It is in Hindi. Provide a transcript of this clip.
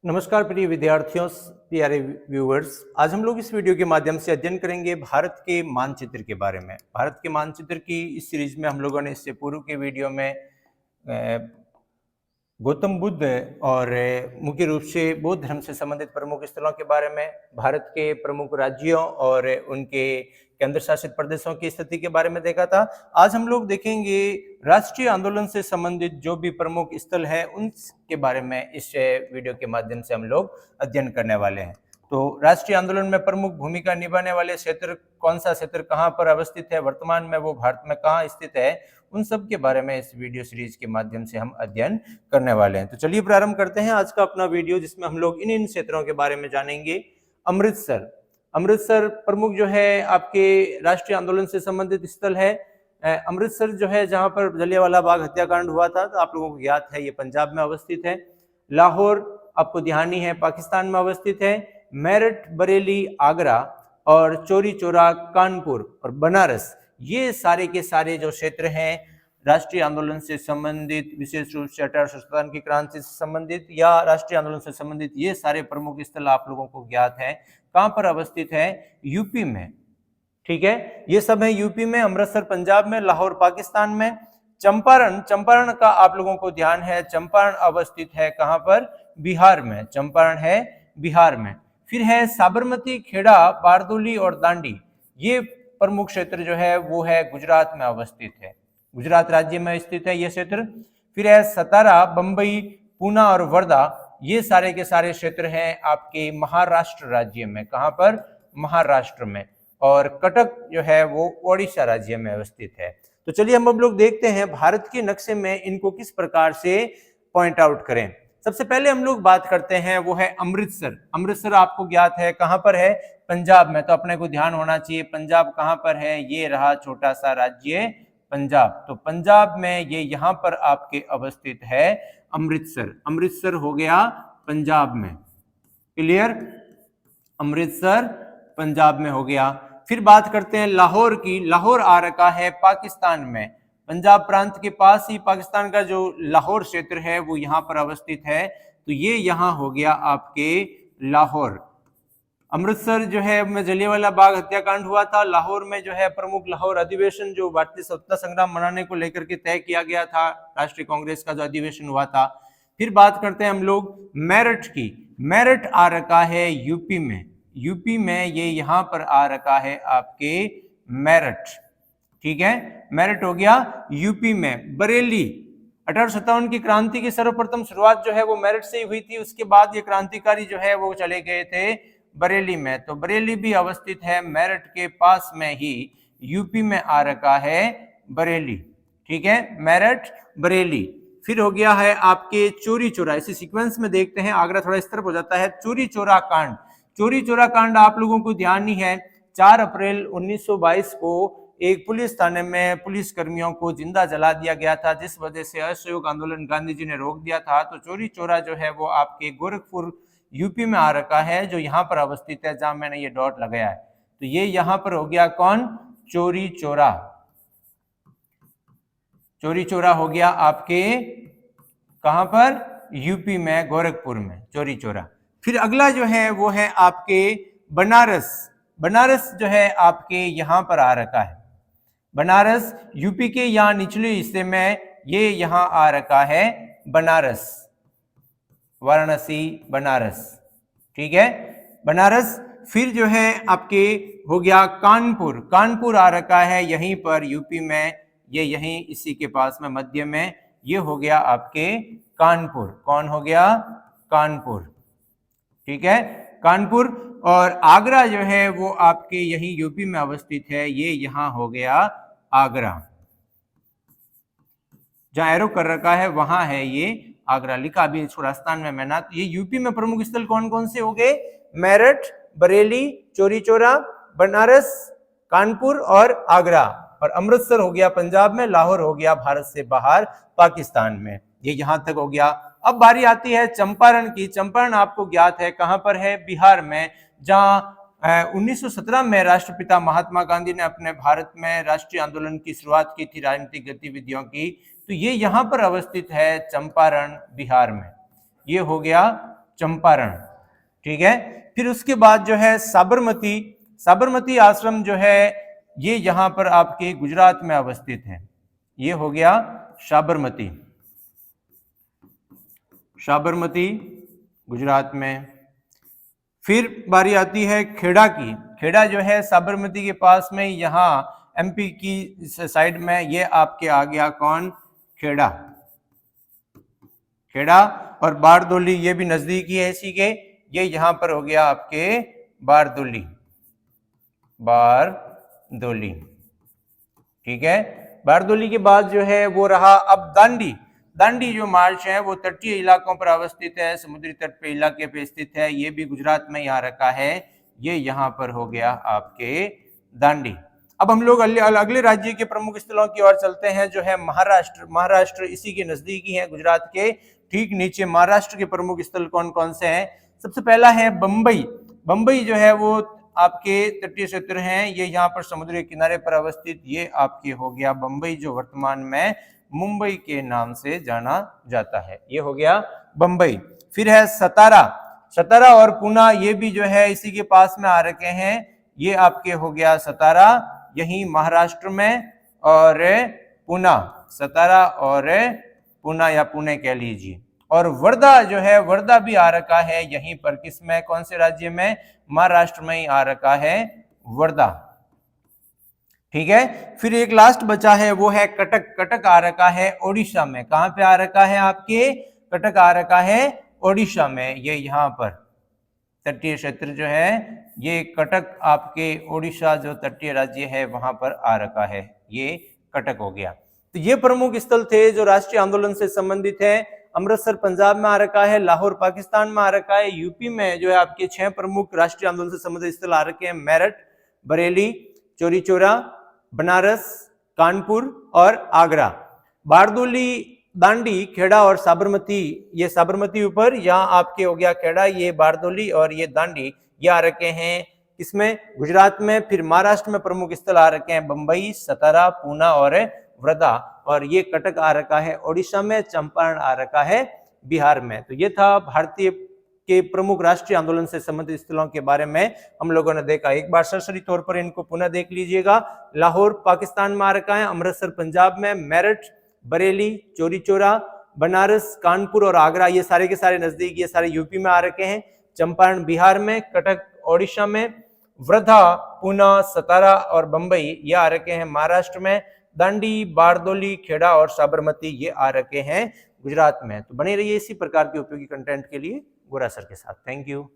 नमस्कार प्रिय विद्यार्थियों, प्यारे व्यूअर्स। आज हम लोग इस वीडियो के माध्यम से अध्ययन करेंगे भारत के मानचित्र के बारे में। भारत के मानचित्र की इस सीरीज में हम लोगों ने इससे पूर्व के वीडियो में गौतम बुद्ध और मुख्य रूप से बौद्ध धर्म से संबंधित प्रमुख स्थलों के बारे में, भारत के प्रमुख राज्यों और उनके केंद्र शासित प्रदेशों की स्थिति के बारे में देखा था। आज हम लोग देखेंगे राष्ट्रीय आंदोलन से संबंधित जो भी प्रमुख स्थल है उनके बारे में इस वीडियो के माध्यम से हम लोग अध्ययन करने वाले हैं। तो राष्ट्रीय आंदोलन में प्रमुख भूमिका निभाने वाले क्षेत्र, कौन सा क्षेत्र कहाँ पर अवस्थित है, वर्तमान में वो भारत में कहाँ स्थित है, उन सब के बारे में इस वीडियो सीरीज के माध्यम से हम अध्ययन करने वाले हैं। तो चलिए प्रारंभ करते हैं आज का अपना वीडियो, जिसमें हम लोग इन क्षेत्रों के बारे में जानेंगे। अमृतसर प्रमुख जो है आपके राष्ट्रीय आंदोलन से संबंधित स्थल है। अमृतसर जो है जहां पर जलियांवाला बाग हत्याकांड हुआ था, तो आप लोगों को ज्ञात है ये पंजाब में अवस्थित है। लाहौर आपको ध्यान ही है, पाकिस्तान में अवस्थित है। मेरठ, बरेली, आगरा और चौरी चौरा, कानपुर और बनारस, ये सारे के सारे जो क्षेत्र हैं राष्ट्रीय आंदोलन से संबंधित, विशेष रूप से 1857 की क्रांति से संबंधित या राष्ट्रीय आंदोलन से संबंधित, ये सारे प्रमुख स्थल आप लोगों को ज्ञात है। कहां पर अवस्थित है? यूपी में। ठीक है, ये सब है यूपी में। अमृतसर पंजाब में, लाहौर पाकिस्तान में। चंपारण का आप लोगों को ध्यान है, चंपारण अवस्थित है कहां पर? बिहार में। चंपारण है बिहार में। फिर है साबरमती, खेड़ा, बारदोली और दांडी, ये प्रमुख क्षेत्र जो है वो है गुजरात में अवस्थित है, गुजरात राज्य में स्थित है ये क्षेत्र। फिर है सतारा, बंबई, पूना और वर्धा, ये सारे के सारे क्षेत्र हैं आपके महाराष्ट्र राज्य में। कहां पर? महाराष्ट्र में। और कटक जो है वो ओडिशा राज्य में अवस्थित है। तो चलिए हम अब लोग देखते हैं भारत के नक्शे में इनको किस प्रकार से पॉइंट आउट करें। सबसे पहले हम लोग बात करते हैं वो है अमृतसर। अमृतसर आपको ज्ञात है कहां पर है? पंजाब में। तो अपने को ध्यान होना चाहिए पंजाब कहां पर है, ये रहा छोटा सा राज्य पंजाब। तो पंजाब में ये यहां पर आपके अवस्थित है अमृतसर। अमृतसर हो गया पंजाब में, क्लियर? अमृतसर पंजाब में हो गया। फिर बात करते हैं लाहौर की। लाहौर आ रखा है पाकिस्तान में, पंजाब प्रांत के पास ही पाकिस्तान का जो लाहौर क्षेत्र है वो यहाँ पर अवस्थित है। तो ये यहाँ हो गया आपके लाहौर। अमृतसर जो है में जलियांवाला बाग हत्याकांड हुआ था। लाहौर में जो है प्रमुख लाहौर अधिवेशन, जो भारतीय स्वतंत्रता संग्राम मनाने को लेकर के तय किया गया था, राष्ट्रीय कांग्रेस का जो अधिवेशन हुआ था। फिर बात करते हैं हम लोग मेरठ की। मेरठ आ रखा है यूपी में, यूपी में ये यहाँ पर आ रखा है आपके मेरठ। ठीक है, मेरठ हो गया यूपी में। बरेली, 1857 की क्रांति की सर्वप्रथम शुरुआत जो है वो मेरठ से ही हुई थी। उसके बाद ये क्रांतिकारी जो है वो चले गए थे बरेली में। तो बरेली भी अवस्थित है मेरठ के पास में ही, यूपी में आ रखा है बरेली। ठीक है, मेरठ, बरेली। फिर हो गया है आपके चौरी चौरा। इसी सीक्वेंस में देखते हैं, आगरा थोड़ा इस तरफ हो जाता है। चौरी चौरा कांड। चौरी चौरा कांड आप लोगों को ध्यान ही है, 4 अप्रैल 1922 को एक पुलिस थाने में पुलिस कर्मियों को जिंदा जला दिया गया था, जिस वजह से असहयोग आंदोलन गांधी जी ने रोक दिया था। तो चौरी चौरा जो है वो आपके गोरखपुर यूपी में आ रखा है, जो यहाँ पर अवस्थित है, जहां मैंने ये डॉट लगाया है। तो ये यहाँ पर हो गया कौन? चौरी चौरा। चौरी चौरा हो गया आपके कहां पर? यूपी में, गोरखपुर में, चौरी चौरा। फिर अगला जो है वो है आपके बनारस। बनारस जो है आपके यहां पर आ रखा है। बनारस यूपी के यहाँ निचले हिस्से में ये यहां आ रखा है बनारस, वाराणसी, बनारस। ठीक है, बनारस। फिर जो है आपके हो गया कानपुर। कानपुर आ रखा है यहीं पर यूपी में, ये यहीं इसी के पास में मध्य में, ये हो गया आपके कानपुर। कौन हो गया? कानपुर। ठीक है, कानपुर। और आगरा जो है वो आपके यही यूपी में अवस्थित है, ये यहां हो गया आगरा। जहां एरो कर रखा है वहां है ये आगरा, लिखा अभी इसको राजस्थान में मैंने। ये यूपी में प्रमुख स्थल कौन कौन से हो गए? मेरठ, बरेली, चौरी चौरा, बनारस, कानपुर और आगरा। और अमृतसर हो गया पंजाब में, लाहौर हो गया भारत से बाहर पाकिस्तान में। ये यहां तक हो गया। अब बारी आती है चंपारण की। चंपारण आपको ज्ञात है कहां पर है? बिहार में, जहां 1917 में राष्ट्रपिता महात्मा गांधी ने अपने भारत में राष्ट्रीय आंदोलन की शुरुआत की थी, राजनीतिक गतिविधियों की। तो ये यहां पर अवस्थित है चंपारण, बिहार में। ये हो गया चंपारण, ठीक है। फिर उसके बाद जो है साबरमती, साबरमती आश्रम जो है ये यहां पर आपके गुजरात में अवस्थित है। ये हो गया साबरमती, साबरमती गुजरात में। फिर बारी आती है खेड़ा की, खेड़ा जो है साबरमती के पास में, यहाँ एमपी की साइड में, ये आपके आ गया कौन, खेड़ा, खेड़ा। और बारदोली ये भी नजदीकी है इसी के, ये यहां पर हो गया आपके बारदोली, बारदोली, ठीक है। बारदोली के बाद जो है वो रहा अब दांडी। दांडी जो मार्च है वो तटीय इलाकों पर अवस्थित है, समुद्री तट पे इलाके पे स्थित है, ये भी गुजरात में यहाँ रखा है, ये यहाँ पर हो गया आपके दांडी। अब हम लोग अगले राज्य के प्रमुख स्थलों की ओर चलते हैं, जो है महाराष्ट्र। महाराष्ट्र इसी के नजदीकी है, गुजरात के ठीक नीचे। महाराष्ट्र के प्रमुख स्थल कौन कौन से हैं? सबसे पहला है बंबई। बंबई जो है वो आपके तटीय क्षेत्र हैं, ये यहाँ पर समुद्री किनारे पर अवस्थित, ये आपके हो गया बंबई, जो वर्तमान में मुंबई के नाम से जाना जाता है, ये हो गया बंबई। फिर है सतारा, सतारा और पुणे, ये भी जो है इसी के पास में आ रखे हैं, ये आपके हो गया सतारा, यही महाराष्ट्र में, और पुणे, सतारा और पुणे या पुणे कह लीजिए। और वर्धा जो है, वर्धा भी आ रखा है यहीं पर, किसमें, कौन से राज्य में, महाराष्ट्र में ही आ रखा है वर्धा, ठीक है। फिर एक लास्ट बचा है वो है कटक। कटक आ रखा है ओडिशा में, कहां पे आ रखा है आपके, कटक आ रखा है ओडिशा में, ये यहाँ पर तटीय क्षेत्र जो है, ये कटक आपके ओडिशा जो तटीय राज्य है वहां पर आ रखा है, ये कटक हो गया। तो ये प्रमुख स्थल थे जो राष्ट्रीय आंदोलन से संबंधित है। अमृतसर पंजाब में आ रखा है, लाहौर पाकिस्तान में आ रखा है, यूपी में जो है आपके 6 प्रमुख राष्ट्रीय आंदोलन से संबंधित स्थल आ रखे हैं, मेरठ, बरेली, चौरी चौरा, बनारस, कानपुर और आगरा। बारदोली, दांडी, खेड़ा और साबरमती, ये साबरमती ऊपर, यहाँ आपके हो गया खेड़ा, ये बारदोली और ये दांडी, ये आ रखे हैं इसमें गुजरात में। फिर महाराष्ट्र में प्रमुख स्थल आ रखे हैं बंबई, सतारा, पुणे और वर्धा, और ये कटक आ रखा है ओडिशा में, चंपारण आ रखा है बिहार में। तो ये था भारतीय के प्रमुख राष्ट्रीय आंदोलन से संबंधित स्थलों के बारे में हम लोगों ने देखा। एक बार सरसरी तौर पर इनको पुनः देख लीजिएगा। लाहौर पाकिस्तान में आ रखा है, अमृतसर पंजाब में, मेरठ, बरेली, चौरी चौरा, बनारस, कानपुर और आगरा, ये सारे के सारे नजदीक, ये सारे यूपी में आ रखे हैं, चंपारण बिहार में, कटक ओडिशा में, वर्धा, पुणे, सतारा और बंबई ये आ रखे हैं महाराष्ट्र में, दांडी, बारदोली, खेड़ा और साबरमती ये आ रखे हैं गुजरात में। तो बने रहिए इसी प्रकार के उपयोगी कंटेंट के लिए गोरा सर के साथ। Thank you.